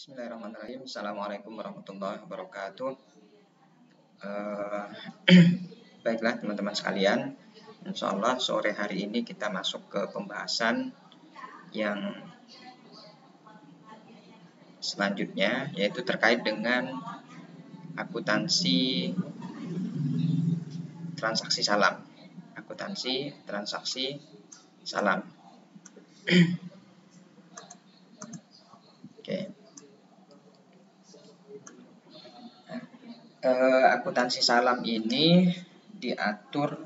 Bismillahirrahmanirrahim. Assalamualaikum warahmatullahi wabarakatuh. Baiklah teman-teman sekalian, insya Allah sore hari ini kita masuk ke pembahasan yang selanjutnya, yaitu terkait dengan akuntansi transaksi salam. Akuntansi transaksi salam. Oke. Akuntansi salam ini diatur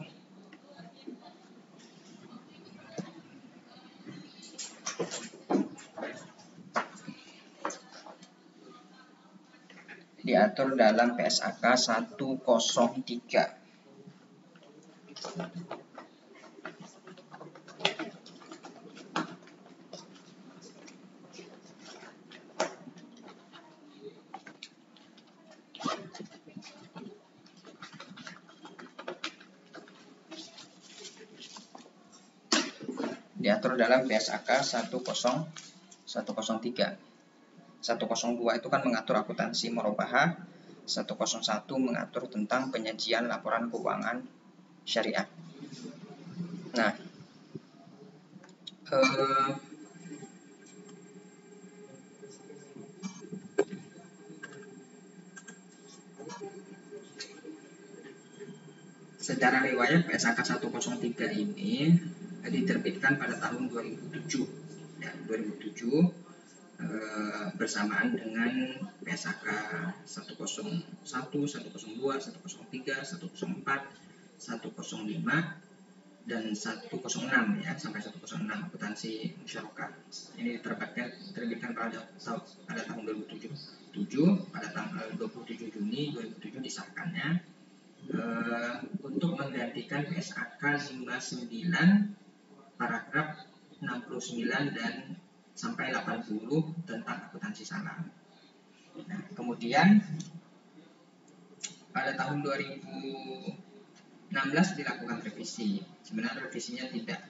dalam PSAK 103. Diatur dalam PSAK 103. 102 itu kan mengatur akuntansi murabahah, 101 mengatur tentang penyajian laporan keuangan syariah. Nah, secara riwayat PSAK 103 ini diterbitkan pada tahun 2007. Ya, 2007 bersamaan dengan PSAK 101, 102, 103, 104, 105 dan 106 ya, sampai 106 akuntansi musyarakah. Ini terbitkan pada tahun 2007. Pada tanggal 27 Juni 2007 disahkannya untuk menggantikan PSAK 59 paragraf 69 dan sampai 80 tentang akuntansi salam. Nah, kemudian pada tahun 2016 dilakukan revisi. Sebenarnya revisinya tidak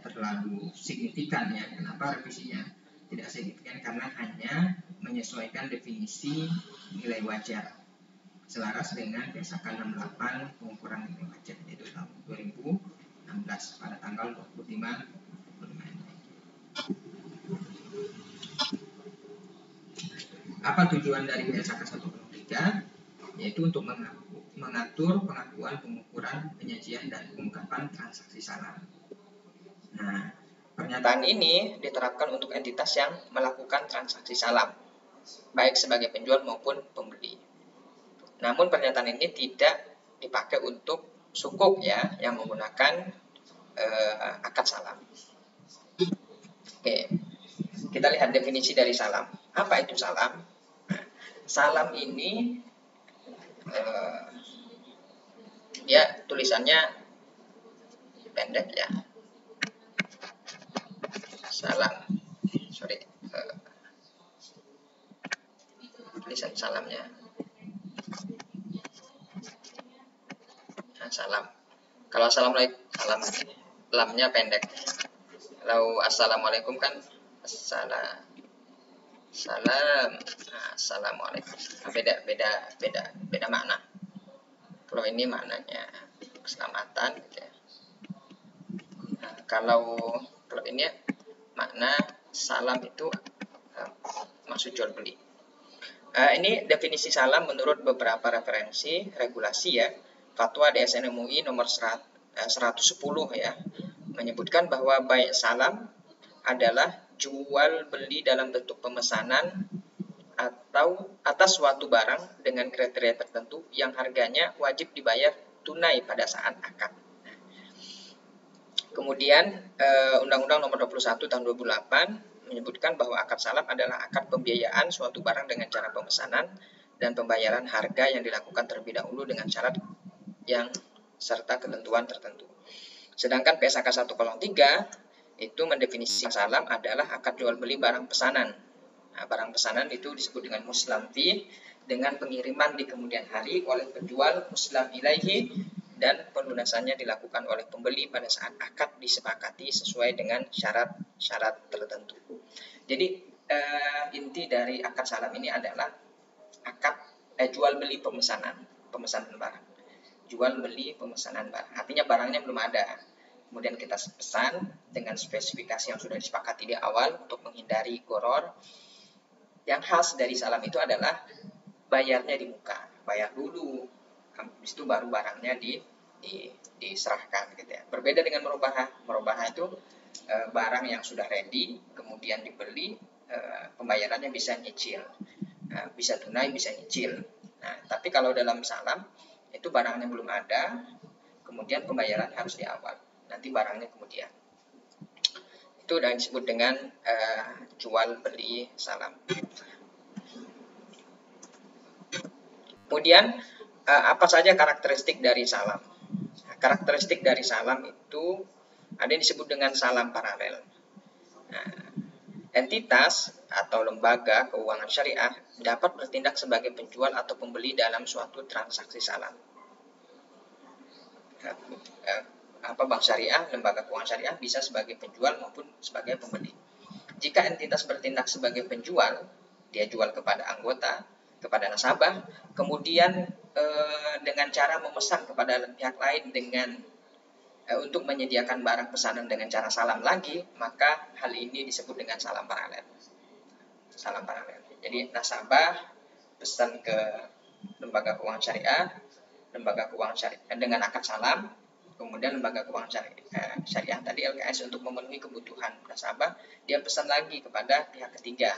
terlalu signifikan ya. Kenapa revisinya tidak signifikan? Karena hanya menyesuaikan definisi nilai wajar selaras dengan PSAK 68 pengukuran nilai wajar, yaitu tahun 2016 pada tanggal 25 Mei. Apa tujuan dari PSAK 103? Yaitu untuk mengatur pengakuan, pengukuran, penyajian, dan pengungkapan transaksi salam. Nah, pernyataan ini diterapkan untuk entitas yang melakukan transaksi salam, baik sebagai penjual maupun pembeli. Namun pernyataan ini tidak dipakai untuk sukuk ya, yang menggunakan akad salam. Oke, kita lihat definisi dari salam. Apa itu salam? Nah, salam ini ya tulisannya pendek ya. Salam. Tulisan salamnya. Nah, salam. Kalau assalamualaikum, lamnya pendek. Kalau assalamualaikum kan salam. Nah, assalamualaikum. Nah, beda makna. Kalau ini maknanya keselamatan gitu ya. Nah, kalau ini makna salam itu maksud jual beli. Ini definisi salam menurut beberapa referensi regulasi ya. Fatwa DSN MUI nomor 110 ya, menyebutkan bahwa bai' salam adalah jual beli dalam bentuk pemesanan atau atas suatu barang dengan kriteria tertentu yang harganya wajib dibayar tunai pada saat akad. Kemudian Undang-Undang nomor 21 tahun 2008 menyebutkan bahwa akad salam adalah akad pembiayaan suatu barang dengan cara pemesanan dan pembayaran harga yang dilakukan terlebih dahulu dengan syarat yang serta ketentuan tertentu. Sedangkan PSAK 103 itu mendefinisikan salam adalah akad jual beli barang pesanan. Nah, barang pesanan itu disebut dengan muslam fi dengan pengiriman di kemudian hari oleh penjual muslam ilaihi dan pelunasannya dilakukan oleh pembeli pada saat akad disepakati sesuai dengan syarat-syarat tertentu. Jadi inti dari akad salam ini adalah akad jual beli pemesanan barang. Jual beli pemesanan barang. Artinya barangnya belum ada. Kemudian kita pesan dengan spesifikasi yang sudah disepakati di awal untuk menghindari goror. Yang khas dari salam itu adalah bayarnya di muka, bayar dulu, habis itu baru barangnya diserahkan gitu ya. Berbeda dengan merubah itu barang yang sudah ready, kemudian dibeli, pembayarannya bisa nyicil, bisa tunai, bisa nyicil. Nah, tapi kalau dalam salam itu barangnya belum ada, kemudian pembayaran harus di awal, nanti barangnya kemudian. Itu udah disebut dengan jual beli salam. Kemudian apa saja karakteristik dari salam? Nah, karakteristik dari salam itu ada yang disebut dengan salam paralel. Nah, entitas atau lembaga keuangan syariah dapat bertindak sebagai penjual atau pembeli dalam suatu transaksi salam. Bank syariah, lembaga keuangan syariah bisa sebagai penjual maupun sebagai pembeli. Jika entitas bertindak sebagai penjual, dia jual kepada anggota, kepada nasabah, kemudian dengan cara memesan kepada pihak lain dengan untuk menyediakan barang pesanan dengan cara salam lagi, maka hal ini disebut dengan salam paralel. Salam paralel. Jadi nasabah pesan ke lembaga keuangan syariah dengan akad salam, kemudian lembaga keuangan syariah tadi LKS untuk memenuhi kebutuhan nasabah, dia pesan lagi kepada pihak ketiga.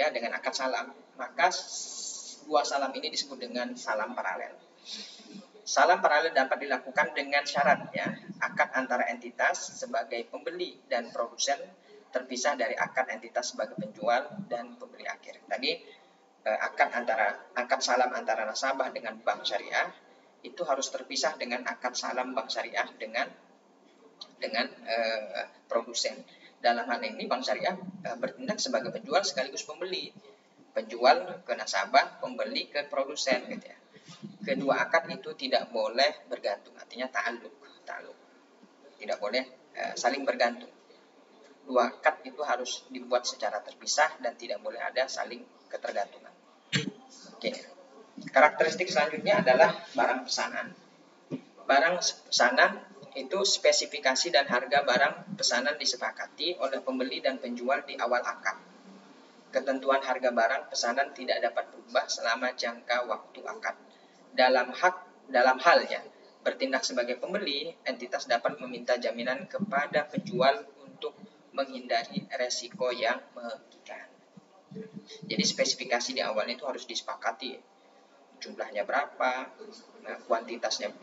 Dengan akad salam, maka dua salam ini disebut dengan salam paralel. Salam paralel dapat dilakukan dengan syarat ya, akad antara entitas sebagai pembeli dan produsen terpisah dari akad entitas sebagai penjual dan pembeli akhir. Tadi akad salam antara nasabah dengan bank syariah itu harus terpisah dengan akad salam bank syariah dengan produsen. Dalam hal ini bank syariah bertindak sebagai penjual sekaligus pembeli. Penjual ke nasabah, pembeli ke produsen gitu ya. Kedua akad itu tidak boleh bergantung, artinya ta'alluq. Tidak boleh saling bergantung. Dua akad itu harus dibuat secara terpisah dan tidak boleh ada saling ketergantungan. Oke. Karakteristik selanjutnya adalah barang pesanan. Barang pesanan itu spesifikasi dan harga barang pesanan disepakati oleh pembeli dan penjual di awal akad. Ketentuan harga barang pesanan tidak dapat berubah selama jangka waktu akad. Dalam halnya bertindak sebagai pembeli, entitas dapat meminta jaminan kepada penjual untuk menghindari resiko yang merugikan. Jadi spesifikasi di awal itu harus disepakati. Jumlahnya berapa, kuantitasnya,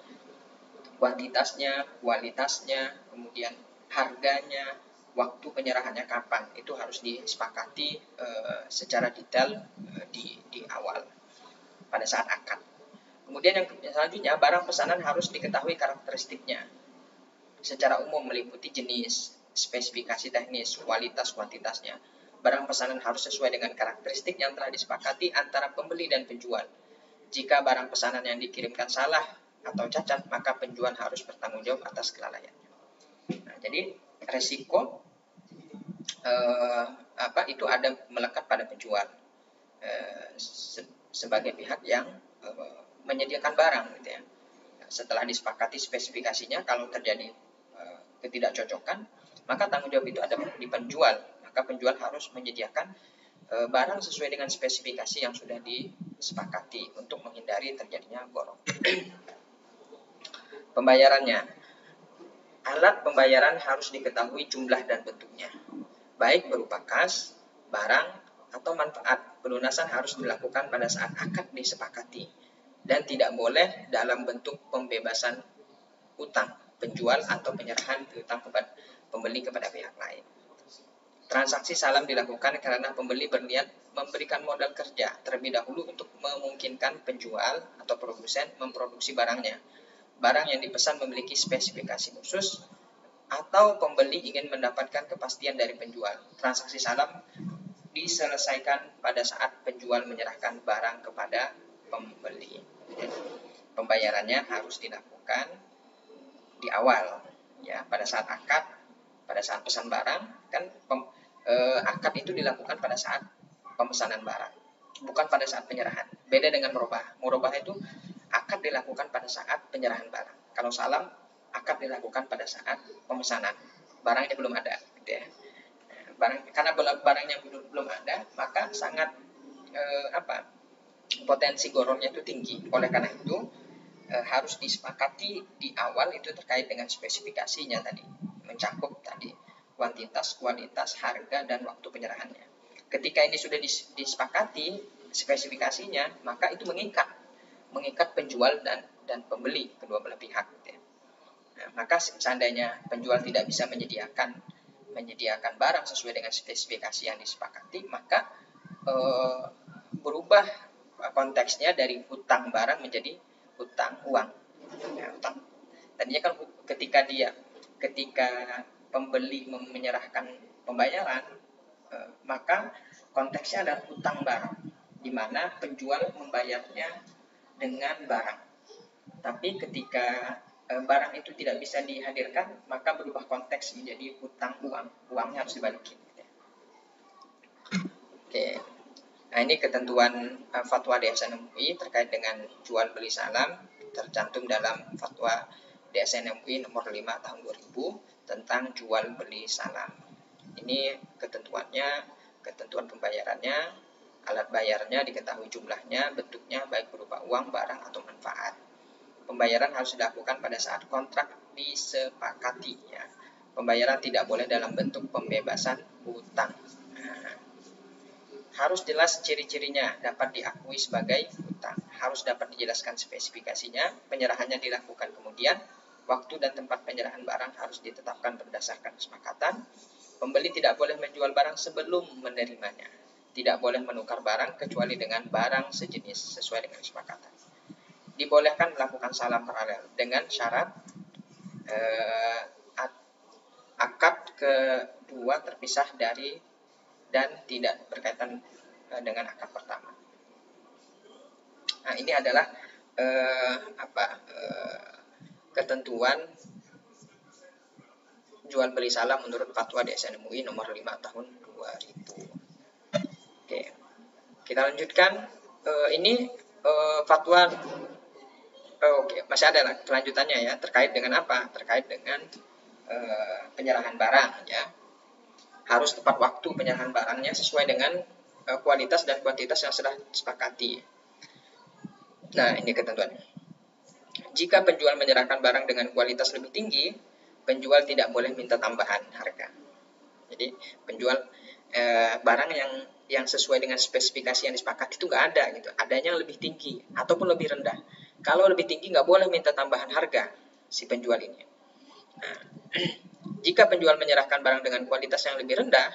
kualitasnya, kemudian harganya, waktu penyerahannya kapan, itu harus disepakati secara detail di awal pada saat akad. Kemudian yang selanjutnya, barang pesanan harus diketahui karakteristiknya secara umum meliputi jenis, spesifikasi teknis, kualitas, kuantitasnya. Barang pesanan harus sesuai dengan karakteristik yang telah disepakati antara pembeli dan penjual. Jika barang pesanan yang dikirimkan salah atau cacat, maka penjual harus bertanggung jawab atas kelalaiannya. Nah, jadi resiko itu ada melekat pada penjual sebagai pihak yang menyediakan barang gitu ya. Setelah disepakati spesifikasinya, kalau terjadi ketidakcocokan, maka tanggung jawab itu ada di penjual. Maka penjual harus menyediakan barang sesuai dengan spesifikasi yang sudah disepakati untuk menghindari terjadinya gorong. Pembayarannya. Alat pembayaran harus diketahui jumlah dan bentuknya, baik berupa kas, barang, atau manfaat. Pelunasan harus dilakukan pada saat akad disepakati dan tidak boleh dalam bentuk pembebasan utang penjual atau penyerahan utang kepada pembeli kepada pihak lain. Transaksi salam dilakukan karena pembeli berniat memberikan modal kerja terlebih dahulu untuk memungkinkan penjual atau produsen memproduksi barangnya. Barang yang dipesan memiliki spesifikasi khusus atau pembeli ingin mendapatkan kepastian dari penjual. Transaksi salam diselesaikan pada saat penjual menyerahkan barang kepada pembeli. Pembayarannya harus dilakukan di awal ya, pada saat akad, pada saat pesan barang kan akad itu dilakukan pada saat pemesanan barang, bukan pada saat penyerahan. Beda dengan murabah. Murabah itu akad dilakukan pada saat penyerahan barang. Kalau salam, akad dilakukan pada saat pemesanan. Barangnya belum ada, gitu ya. Karena barangnya belum ada, maka sangat potensi gorornya itu tinggi. Oleh karena itu harus disepakati di awal itu terkait dengan spesifikasinya tadi, mencakup tadi kuantitas, kualitas, harga, dan waktu penyerahannya. Ketika ini sudah disepakati spesifikasinya, maka itu mengikat penjual dan pembeli kedua belah pihak. Gitu ya. Nah, maka seandainya penjual tidak bisa menyediakan barang sesuai dengan spesifikasi yang disepakati, maka berubah konteksnya dari hutang barang menjadi hutang uang. Ya, hutang. Tadinya kan ketika pembeli menyerahkan pembayaran, maka konteksnya adalah hutang barang, di mana penjual membayarnya dengan barang. Tapi ketika barang itu tidak bisa dihadirkan, maka berubah konteks menjadi hutang uang. Uangnya harus dibalikin. Oke. Nah, ini ketentuan fatwa DSN MUI terkait dengan jual beli salam, tercantum dalam fatwa DSN MUI nomor 5 tahun 2000 tentang jual beli salam. Ini ketentuannya, ketentuan pembayarannya, alat bayarnya diketahui jumlahnya, bentuknya baik berupa uang, barang, atau manfaat. Pembayaran harus dilakukan pada saat kontrak disepakati. Ya. Pembayaran tidak boleh dalam bentuk pembebasan hutang. Harus jelas ciri-cirinya, dapat diakui sebagai hutang. Harus dapat dijelaskan spesifikasinya, penyerahannya dilakukan kemudian, waktu dan tempat penyerahan barang harus ditetapkan berdasarkan kesepakatan. Pembeli tidak boleh menjual barang sebelum menerimanya. Tidak boleh menukar barang kecuali dengan barang sejenis sesuai dengan kesepakatan. Dibolehkan melakukan salam paralel dengan syarat akad kedua terpisah dari dan tidak berkaitan dengan akad pertama. Nah, ini adalah ketentuan jual beli salam menurut fatwa DSN MUI nomor 5 tahun 2000. Oke. Kita lanjutkan. Ini fatwa masih ada kelanjutannya ya, terkait dengan apa? Terkait dengan penyerahan barang ya. Harus tepat waktu penyerahan barangnya sesuai dengan kualitas dan kuantitas yang sudah disepakati. Nah, ini ketentuannya. Jika penjual menyerahkan barang dengan kualitas lebih tinggi, penjual tidak boleh minta tambahan harga. Jadi penjual barang yang sesuai dengan spesifikasi yang disepakati itu nggak ada gitu. Adanya yang lebih tinggi ataupun lebih rendah. Kalau lebih tinggi nggak boleh minta tambahan harga si penjual ini. Nah, jika penjual menyerahkan barang dengan kualitas yang lebih rendah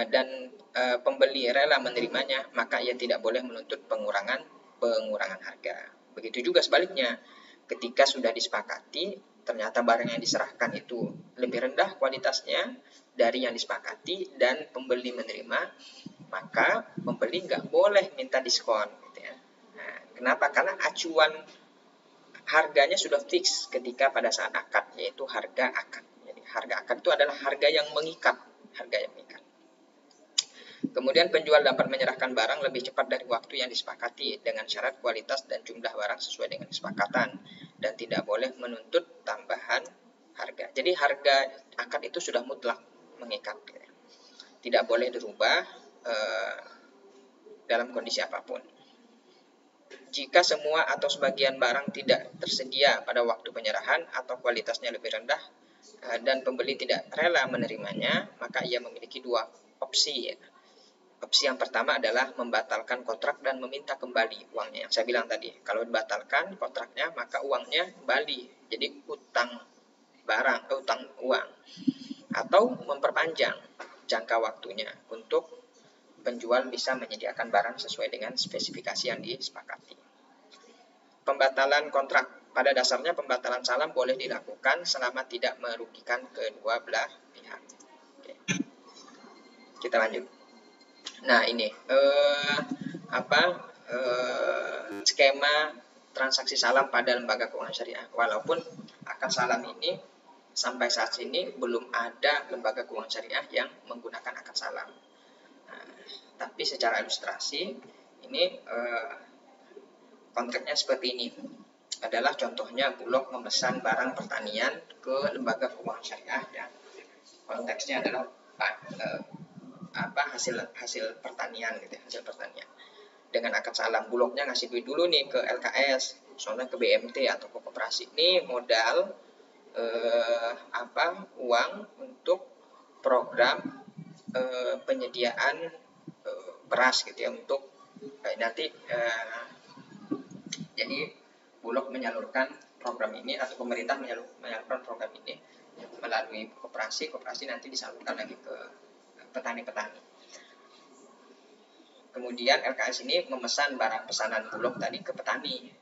dan pembeli rela menerimanya, maka ia tidak boleh menuntut pengurangan harga. Begitu juga sebaliknya, ketika sudah disepakati, ternyata barang yang diserahkan itu lebih rendah kualitasnya dari yang disepakati dan pembeli menerima, maka pembeli nggak boleh minta diskon. Gitu ya. Nah, kenapa? Karena acuan harganya sudah fix ketika pada saat akad, yaitu harga akad. Jadi harga akad itu adalah harga yang mengikat, Kemudian penjual dapat menyerahkan barang lebih cepat dari waktu yang disepakati dengan syarat kualitas dan jumlah barang sesuai dengan kesepakatan dan tidak boleh menuntut tambahan harga. Jadi harga akad itu sudah mutlak mengikat, tidak boleh dirubah dalam kondisi apapun. Jika semua atau sebagian barang tidak tersedia pada waktu penyerahan atau kualitasnya lebih rendah dan pembeli tidak rela menerimanya, maka ia memiliki dua opsi. Opsi yang pertama adalah membatalkan kontrak dan meminta kembali uangnya. Yang saya bilang tadi, kalau dibatalkan kontraknya, maka uangnya kembali. Jadi utang uang. Atau memperpanjang jangka waktunya untuk penjual bisa menyediakan barang sesuai dengan spesifikasi yang disepakati. Pembatalan kontrak. Pada dasarnya pembatalan salam boleh dilakukan selama tidak merugikan kedua belah pihak. Oke. Kita lanjut. Nah, ini skema transaksi salam pada lembaga keuangan syariah. Walaupun akad salam ini sampai saat ini belum ada lembaga keuangan syariah yang menggunakan akad salam. Nah, tapi secara ilustrasi ini konteksnya seperti ini. Adalah contohnya Bulog memesan barang pertanian ke lembaga keuangan syariah ya. Konteksnya adalah hasil pertanian gitu, hasil pertanian. Dengan akad salam, Bulognya ngasih duit dulu nih ke LKS, misalnya ke BMT atau ke koperasi. Ini modal uang untuk program penyediaan beras gitu ya, untuk nanti jadi Bulog menyalurkan program ini atau pemerintah menyalurkan program ini melalui koperasi nanti disalurkan lagi ke petani-petani. Kemudian LKS ini memesan barang pesanan Bulog tadi ke petani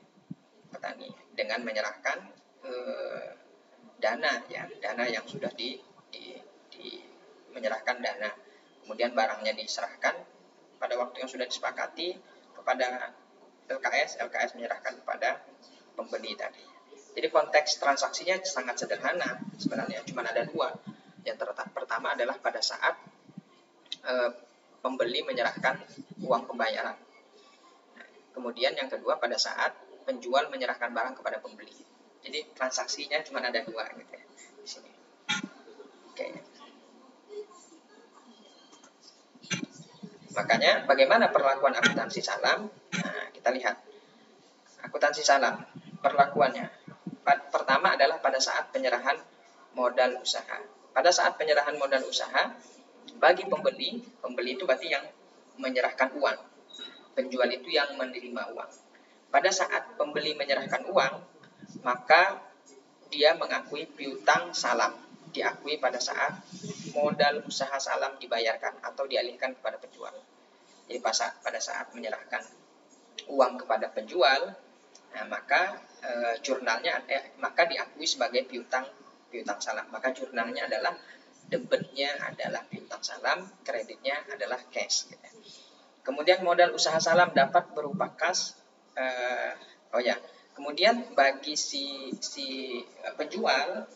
dengan menyerahkan dana yang sudah menyerahkan dana. Kemudian barangnya diserahkan pada waktu yang sudah disepakati kepada LKS menyerahkan kepada pembeli tadi. Jadi konteks transaksinya sangat sederhana sebenarnya, cuma ada dua. Yang pertama adalah pada saat pembeli menyerahkan uang pembayaran. Nah, kemudian yang kedua pada saat penjual menyerahkan barang kepada pembeli. Jadi transaksinya cuma ada dua gitu ya di sini. Oke. Makanya bagaimana perlakuan akuntansi salam? Nah, kita lihat akuntansi salam. Perlakuannya pertama adalah pada saat penyerahan modal usaha. Pada saat penyerahan modal usaha bagi pembeli itu berarti yang menyerahkan uang, penjual itu yang menerima uang. Pada saat pembeli menyerahkan uang, maka dia mengakui piutang salam, diakui pada saat modal usaha salam dibayarkan atau dialihkan kepada penjual. Jadi pada saat menyerahkan uang kepada penjual, nah, maka jurnalnya maka diakui sebagai piutang salam. Maka jurnalnya adalah debitnya adalah piutang salam, kreditnya adalah cash. Gitu. Kemudian modal usaha salam dapat berupa kas. Kemudian bagi si penjual,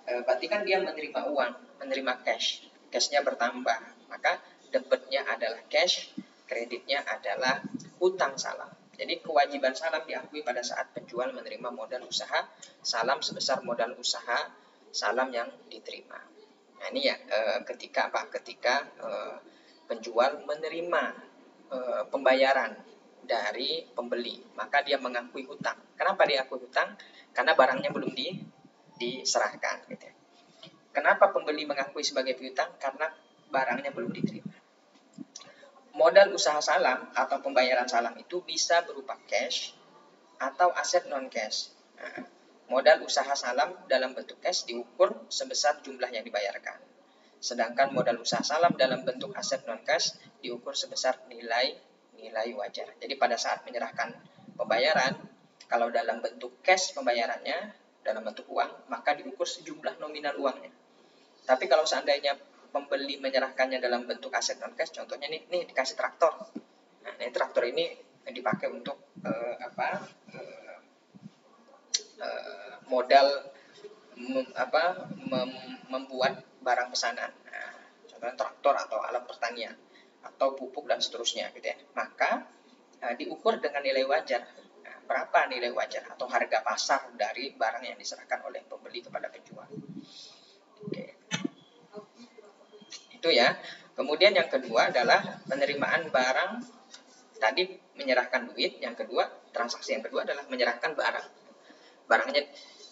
berarti kan dia menerima uang, menerima cash, cashnya bertambah. Maka debitnya adalah cash, kreditnya adalah utang salam. Jadi kewajiban salam diakui pada saat penjual menerima modal usaha salam sebesar modal usaha salam yang diterima. Nah ini ya ketika penjual menerima pembayaran dari pembeli, maka dia mengakui hutang. Kenapa dia akui hutang? Karena barangnya belum diserahkan. Gitu. Kenapa pembeli mengakui sebagai piutang? Karena barangnya belum diterima. Modal usaha salam atau pembayaran salam itu bisa berupa cash atau aset non-cash. Nah, modal usaha salam dalam bentuk cash diukur sebesar jumlah yang dibayarkan. Sedangkan modal usaha salam dalam bentuk aset non-cash diukur sebesar nilai wajar. Jadi pada saat menyerahkan pembayaran, kalau dalam bentuk cash pembayarannya, dalam bentuk uang, maka diukur sejumlah nominal uangnya. Tapi kalau seandainya pembeli menyerahkannya dalam bentuk aset non-cash, contohnya nih dikasih traktor. Nah, ini traktor ini dipakai untuk modal membuat barang pesanan. Nah, contohnya traktor atau alat pertanian atau pupuk dan seterusnya gitu ya. Maka diukur dengan nilai wajar. Nah, berapa nilai wajar atau harga pasar dari barang yang diserahkan oleh pembeli kepada penjual. Oke. Itu ya. Kemudian yang kedua adalah penerimaan barang. Tadi menyerahkan duit, yang kedua, transaksi yang kedua adalah menyerahkan barang. Barangnya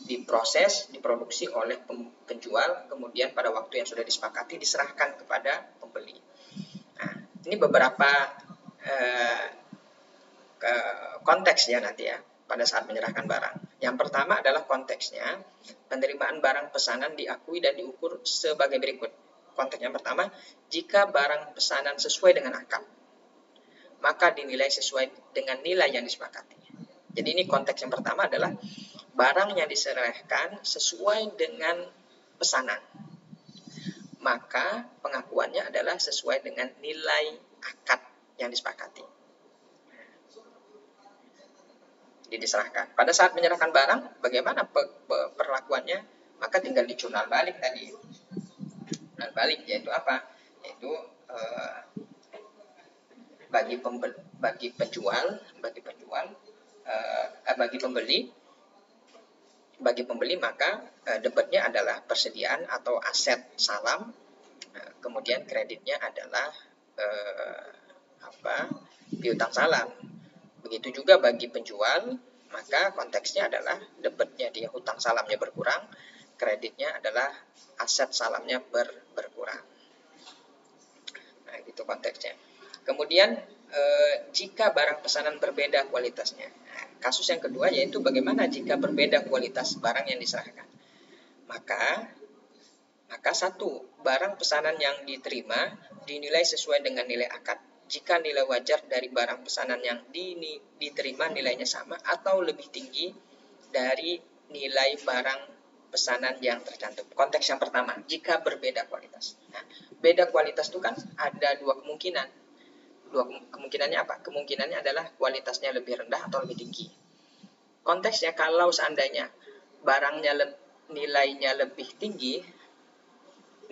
diproses, diproduksi oleh penjual, kemudian pada waktu yang sudah disepakati diserahkan kepada pembeli. Nah, ini beberapa konteks ya nanti ya pada saat menyerahkan barang. Yang pertama adalah konteksnya penerimaan barang pesanan diakui dan diukur sebagai berikut. Konteks yang pertama, jika barang pesanan sesuai dengan akad, maka dinilai sesuai dengan nilai yang disepakati. Jadi ini konteks yang pertama adalah barang yang diserahkan sesuai dengan pesanan. Maka pengakuannya adalah sesuai dengan nilai akad yang disepakati. Jadi diserahkan. Pada saat menyerahkan barang, bagaimana perlakuannya? maka tinggal dicurnal balik tadi. Jurnal balik yaitu apa? Yaitu bagi pembeli maka debitnya adalah persediaan atau aset salam, kemudian kreditnya adalah piutang salam. Begitu juga bagi penjual, maka konteksnya adalah debitnya dia hutang salamnya berkurang, kreditnya adalah aset salamnya berkurang. Nah, itu konteksnya. Kemudian jika barang pesanan berbeda kualitasnya. Nah, kasus yang kedua yaitu bagaimana jika berbeda kualitas barang yang diserahkan. Maka satu, barang pesanan yang diterima dinilai sesuai dengan nilai akad. Jika nilai wajar dari barang pesanan yang diterima nilainya sama atau lebih tinggi dari nilai barang pesanan yang tercantum. Konteks yang pertama, jika berbeda kualitas. Nah, beda kualitas itu kan ada dua kemungkinan. Kemungkinannya apa? Kemungkinannya adalah kualitasnya lebih rendah atau lebih tinggi. Konteksnya kalau seandainya barangnya nilainya lebih tinggi,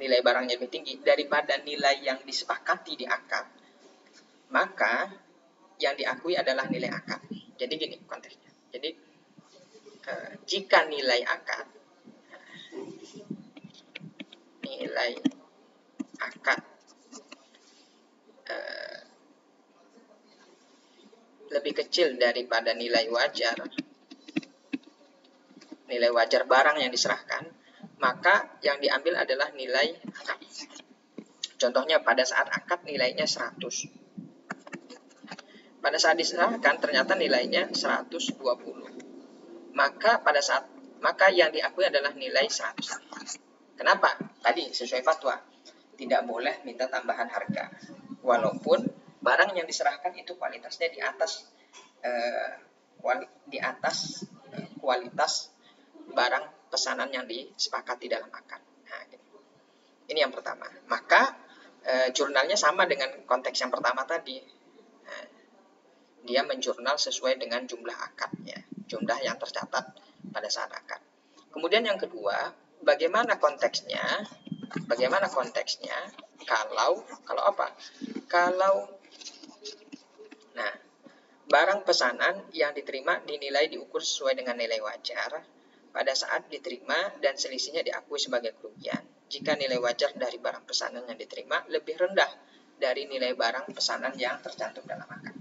nilai barangnya lebih tinggi daripada nilai yang disepakati di akad, maka yang diakui adalah nilai akad. Jadi gini konteksnya. Jadi jika nilai akad lebih kecil daripada nilai wajar barang yang diserahkan, maka yang diambil adalah nilai akad. Contohnya pada saat akad nilainya 100. Pada saat diserahkan ternyata nilainya 120. Maka yang diakui adalah nilai 100. Kenapa? Tadi sesuai fatwa tidak boleh minta tambahan harga. Walaupun barang yang diserahkan itu kualitasnya di atas kualitas barang pesanan yang disepakati dalam akad. Nah, ini yang pertama. Maka jurnalnya sama dengan konteks yang pertama tadi. Nah, dia menjurnal sesuai dengan jumlah akadnya, jumlah yang tercatat pada saat akad. Kemudian yang kedua, bagaimana konteksnya kalau apa? Nah, barang pesanan yang diterima dinilai diukur sesuai dengan nilai wajar pada saat diterima dan selisihnya diakui sebagai kerugian. Jika nilai wajar dari barang pesanan yang diterima lebih rendah dari nilai barang pesanan yang tercantum dalam akad.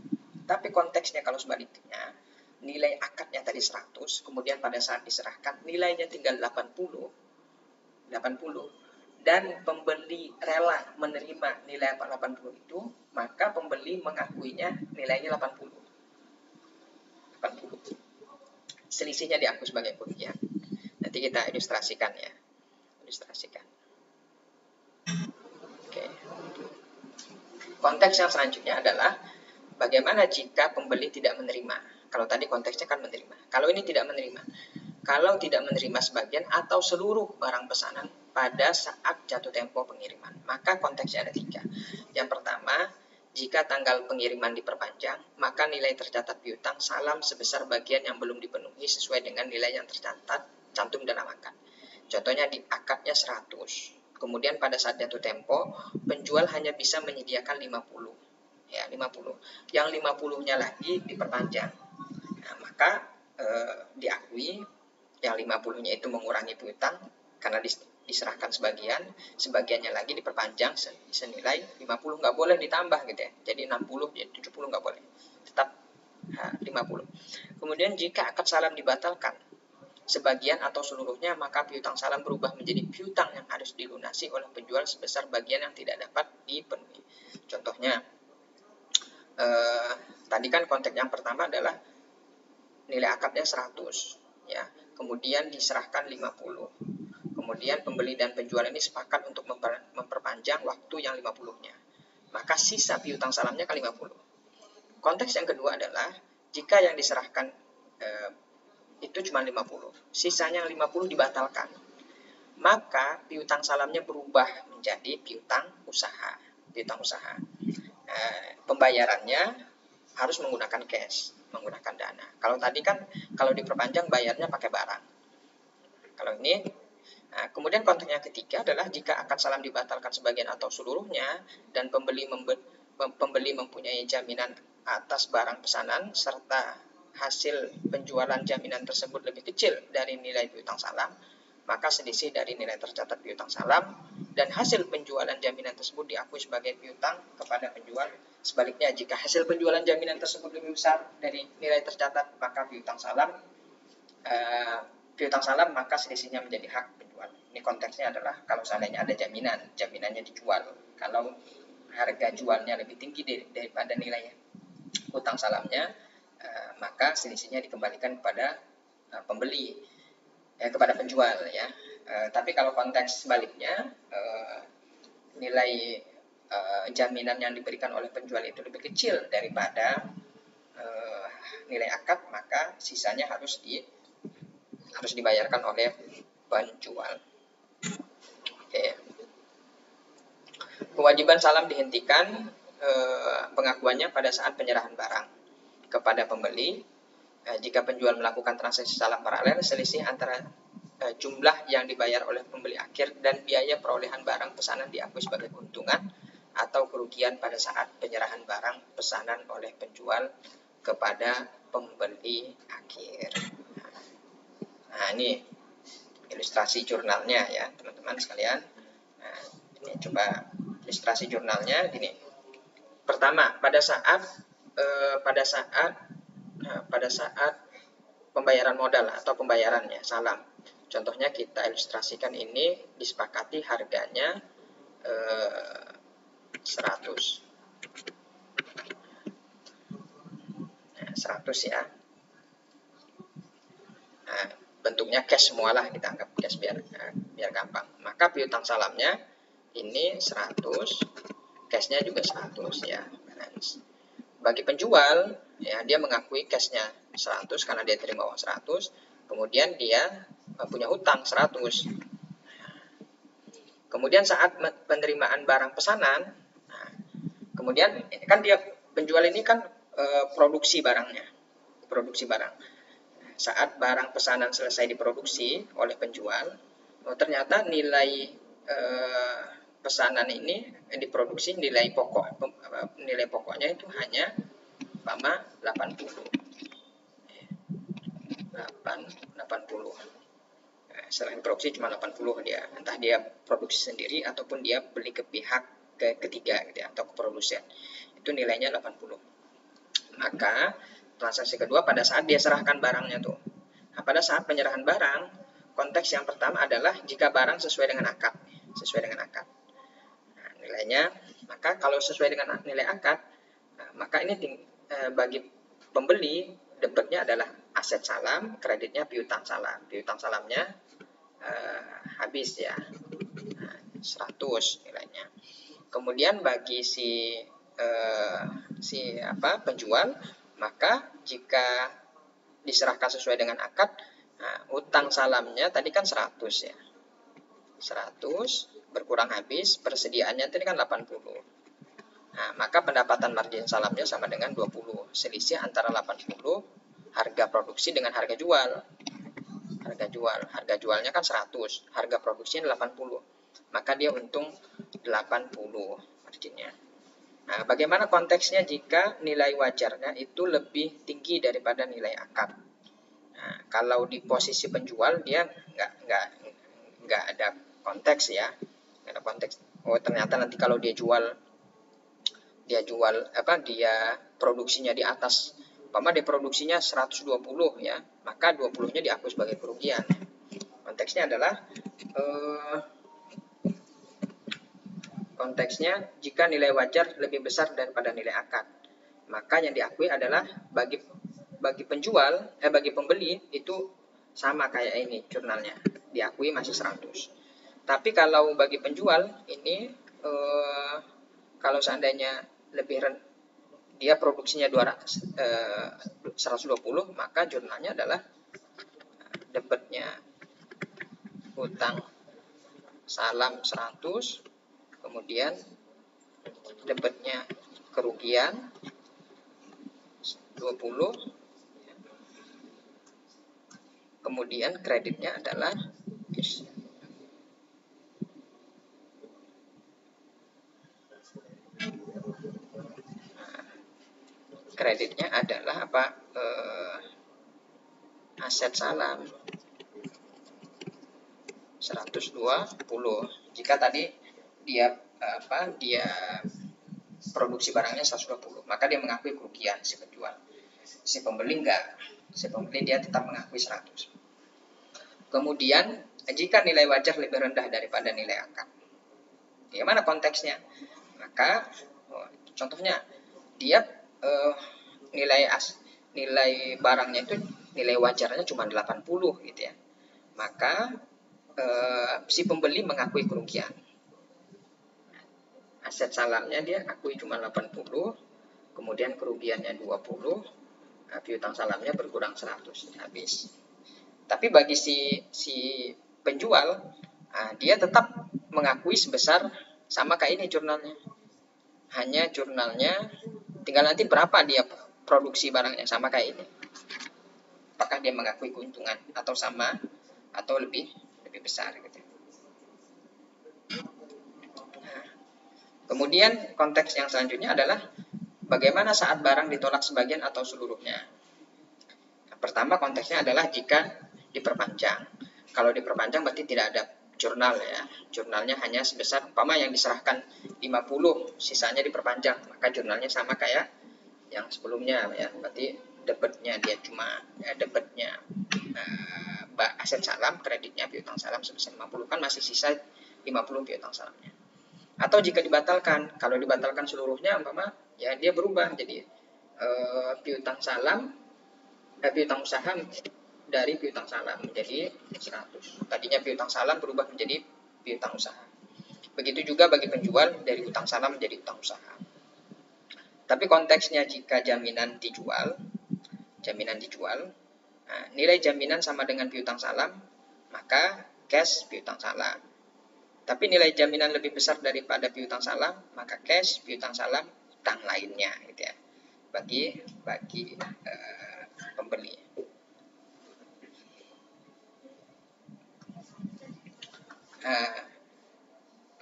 Tapi konteksnya kalau sebaliknya, nilai akadnya tadi 100, kemudian pada saat diserahkan nilainya tinggal 80, dan pembeli rela menerima nilai 80 itu, maka pembeli mengakuinya nilainya 80. Selisihnya diakui sebagai kerugian. Nanti kita ilustrasikan ya. Oke. Konteks yang selanjutnya adalah bagaimana jika pembeli tidak menerima. Kalau tadi konteksnya kan menerima. Kalau ini tidak menerima. Kalau tidak menerima sebagian atau seluruh barang pesanan pada saat jatuh tempo pengiriman, maka konteksnya ada 3. Yang pertama, jika tanggal pengiriman diperpanjang, maka nilai tercatat piutang salam sebesar bagian yang belum dipenuhi sesuai dengan nilai yang cantum dalam akad. Contohnya di akadnya 100. Kemudian pada saat jatuh tempo, penjual hanya bisa menyediakan 50. Ya, 50. Yang 50-nya lagi diperpanjang. Nah, maka diakui yang 50-nya itu mengurangi piutang karena diserahkan sebagiannya lagi diperpanjang senilai 50, nggak boleh ditambah gitu ya. Jadi 60, jadi 70 nggak boleh. Tetap 50. Kemudian jika akad salam dibatalkan sebagian atau seluruhnya, maka piutang salam berubah menjadi piutang yang harus dilunasi oleh penjual sebesar bagian yang tidak dapat dipenuhi. Contohnya, tadi kan konteks yang pertama adalah nilai akadnya 100, ya. Kemudian diserahkan 50. Kemudian pembeli dan penjual ini sepakat untuk memperpanjang waktu yang 50-nya. Maka sisa piutang salamnya kali 50. Konteks yang kedua adalah jika yang diserahkan itu cuma 50, sisanya 50 dibatalkan, maka piutang salamnya berubah menjadi piutang usaha. Pembayarannya harus menggunakan cash, menggunakan dana. Kalau tadi kan kalau diperpanjang bayarnya pakai barang. Kalau ini Nah, kemudian konteks yang ketiga adalah jika akad salam dibatalkan sebagian atau seluruhnya dan pembeli mempunyai jaminan atas barang pesanan serta hasil penjualan jaminan tersebut lebih kecil dari nilai piutang salam, maka selisih dari nilai tercatat piutang salam dan hasil penjualan jaminan tersebut diakui sebagai piutang kepada penjual. Sebaliknya, jika hasil penjualan jaminan tersebut lebih besar dari nilai tercatat, maka piutang salam maka selisihnya menjadi hak penjual. Ini konteksnya adalah kalau seandainya ada jaminannya dijual. Kalau harga jualnya lebih tinggi daripada nilai utang salamnya, maka selisihnya dikembalikan kepada pembeli, kepada penjual ya. Tapi kalau konteks sebaliknya, nilai jaminan yang diberikan oleh penjual itu lebih kecil daripada nilai akad, maka sisanya harus dibayarkan oleh penjual. Oke. Kewajiban salam dihentikan pengakuannya pada saat penyerahan barang kepada pembeli. Jika penjual melakukan transaksi salam paralel, selisih antara jumlah yang dibayar oleh pembeli akhir dan biaya perolehan barang pesanan diakui sebagai keuntungan atau kerugian pada saat penyerahan barang pesanan oleh penjual kepada pembeli akhir. Nah, ini ilustrasi jurnalnya ya, teman-teman sekalian. Nah, ini coba ilustrasi jurnalnya gini. Pertama, pada saat pembayaran modal atau pembayarannya salam. Contohnya kita ilustrasikan ini, disepakati harganya 100. Nah, 100 ya. Nah, bentuknya cash semualah, kita anggap cash biar gampang. Maka piutang salamnya ini 100, cashnya juga 100 ya, balance. Bagi penjual ya, dia mengakui cashnya 100 karena dia terima uang 100, kemudian dia punya hutang 100. Kemudian saat penerimaan barang pesanan, kemudian kan dia penjual ini kan produksi barang. Saat barang pesanan selesai diproduksi oleh penjual, ternyata nilai pesanan ini diproduksi, nilai pokoknya itu hanya 80. Selain produksi cuma 80 dia, entah dia produksi sendiri ataupun dia beli ke pihak ketiga gitu ya, atau ke produsen. Itu nilainya 80. Maka transaksi kedua pada saat dia serahkan barangnya tuh. Nah, pada saat penyerahan barang, konteks yang pertama adalah jika barang sesuai dengan akad. Nah, nilainya, maka kalau sesuai dengan nilai akad, maka ini bagi pembeli debitnya adalah aset salam, kreditnya piutang salam. Piutang salamnya habis ya, 100 nilainya. Kemudian bagi penjual, maka jika diserahkan sesuai dengan akad, utang salamnya tadi kan 100 ya. 100 berkurang habis, persediaannya tadi kan 80. Nah, maka pendapatan margin salamnya sama dengan 20. Selisih antara 80 harga produksi dengan harga jual. Harga jualnya kan 100, harga produksinya 80. Maka dia untung 80 marginnya. Nah, bagaimana konteksnya jika nilai wajarnya itu lebih tinggi daripada nilai akad? Nah, kalau di posisi penjual dia nggak ada konteks ya, nggak ada konteks. Oh, ternyata nanti kalau dia produksinya di atas, dia produksinya 120 ya, maka 20-nya diakui sebagai kerugian. Konteksnya adalah jika nilai wajar lebih besar daripada nilai akad, maka yang diakui adalah bagi pembeli itu sama kayak ini jurnalnya, diakui masih 100. Tapi kalau bagi penjual ini kalau seandainya dia produksinya 120, maka jurnalnya adalah debitnya hutang salam 100, kemudian debitnya kerugian 20, kemudian kreditnya adalah kreditnya adalah apa? Aset salam 120. Jika tadi dia dia produksi barangnya 120, maka dia mengakui kerugian si penjual. Si pembeli enggak. Si pembeli dia tetap mengakui 100. Kemudian jika nilai wajar lebih rendah daripada nilai akad, bagaimana konteksnya? Maka contohnya dia nilai barangnya itu nilai wajarnya cuma 80 gitu ya. Maka si pembeli mengakui kerugian. Aset salamnya dia akui cuma 80, kemudian kerugiannya 20, piutang salamnya berkurang 100, habis. Tapi bagi si penjual, dia tetap mengakui sebesar sama kayak ini jurnalnya. Hanya jurnalnya tinggal nanti berapa dia produksi barangnya sama kayak ini. Apakah dia mengakui keuntungan atau sama atau lebih besar gitu. Kemudian konteks yang selanjutnya adalah bagaimana saat barang ditolak sebagian atau seluruhnya. Pertama konteksnya adalah jika diperpanjang. Kalau diperpanjang berarti tidak ada jurnal ya. Jurnalnya hanya sebesar umpama yang diserahkan 50, sisanya diperpanjang, maka jurnalnya sama kayak yang sebelumnya ya. Berarti debitnya dia cuma debitnya aset salam, kreditnya piutang salam sebesar 50, kan masih sisa 50 piutang salamnya. Atau jika dibatalkan, kalau dibatalkan seluruhnya umpama ya dia berubah jadi piutang salam, piutang usaha dari piutang salam menjadi 100. Tadinya piutang salam berubah menjadi piutang usaha. Begitu juga bagi penjual dari utang salam menjadi utang usaha. Tapi konteksnya jika jaminan dijual, nilai jaminan sama dengan piutang salam, maka cash piutang salam. Tapi nilai jaminan lebih besar daripada piutang salam, maka cash piutang salam utang lainnya gitu ya. Bagi pembeli.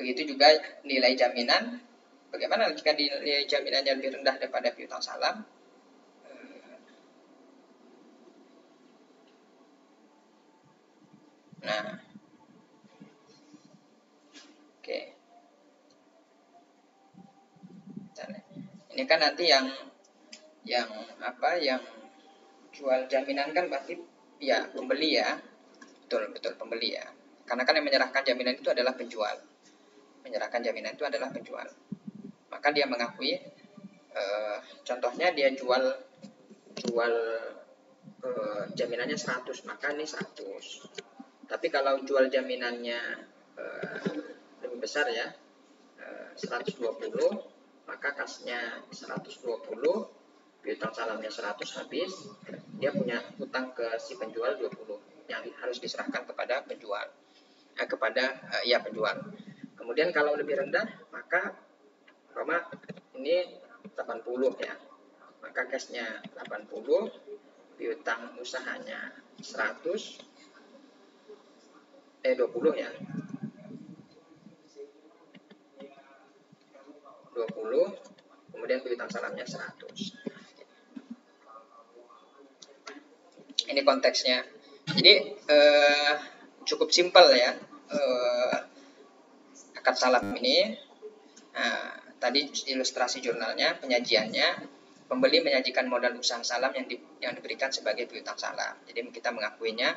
Begitu juga nilai jaminan. Bagaimana jika nilai jaminannya lebih rendah daripada piutang salam? Nah, oke. Ini kan nanti yang jual jaminan kan berarti ya pembeli ya. Betul pembeli ya. Karena kan yang menyerahkan jaminan itu adalah penjual. Maka dia mengakui contohnya dia jual jaminannya 100, maka ini 100. Tapi kalau jual jaminannya lebih besar ya, 120, maka kasnya 120, piutang salamnya 100 habis, dia punya utang ke si penjual 20 yang harus diserahkan kepada penjual. Penjual. Kemudian kalau lebih rendah, maka ini 80 ya. Maka cashnya 80, piutang usahanya 100, 20 ya. 20, kemudian piutang salamnya 100. Ini konteksnya. Jadi cukup simpel ya akad salam ini. Tadi ilustrasi jurnalnya, penyajiannya, pembeli menyajikan modal usaha salam yang diberikan sebagai piutang salam. Jadi kita mengakuinya,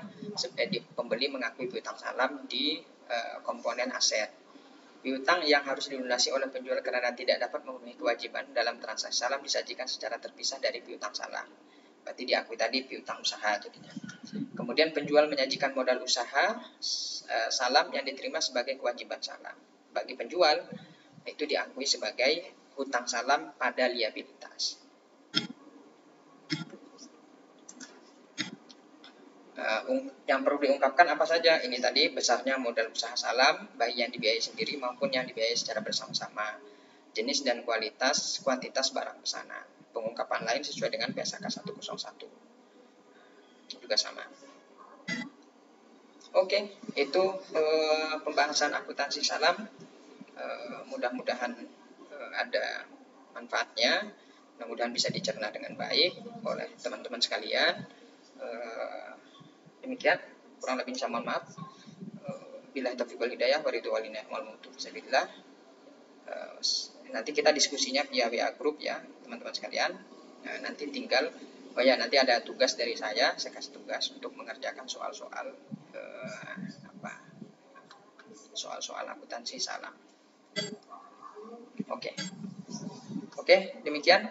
pembeli mengakui piutang salam di komponen aset. Piutang yang harus dilunasi oleh penjual karena tidak dapat memenuhi kewajiban dalam transaksi salam disajikan secara terpisah dari piutang salam. Berarti diakui tadi piutang usaha jadinya. Kemudian penjual menyajikan modal usaha salam yang diterima sebagai kewajiban salam. Bagi penjual itu diakui sebagai hutang salam pada liabilitas. Yang perlu diungkapkan apa saja? Ini tadi besarnya modal usaha salam, baik yang dibiayai sendiri maupun yang dibiayai secara bersama-sama. Jenis dan kuantitas barang pesanan. Pengungkapan lain sesuai dengan PSAK 101. Juga sama. Oke, itu pembahasan akuntansi salam. Mudah-mudahan ada manfaatnya. Mudah-mudahan bisa dicerna dengan baik oleh teman-teman sekalian. Demikian, kurang lebih saya mohon maaf. Billahi taufiq wal hidayah wa ridwan wal mautu fisabilillah. Nanti kita diskusinya via WA group ya, teman-teman sekalian. Nanti tinggal nanti ada tugas dari saya kasih tugas untuk mengerjakan soal-soal soal-soal akuntansi salam. Oke, demikian.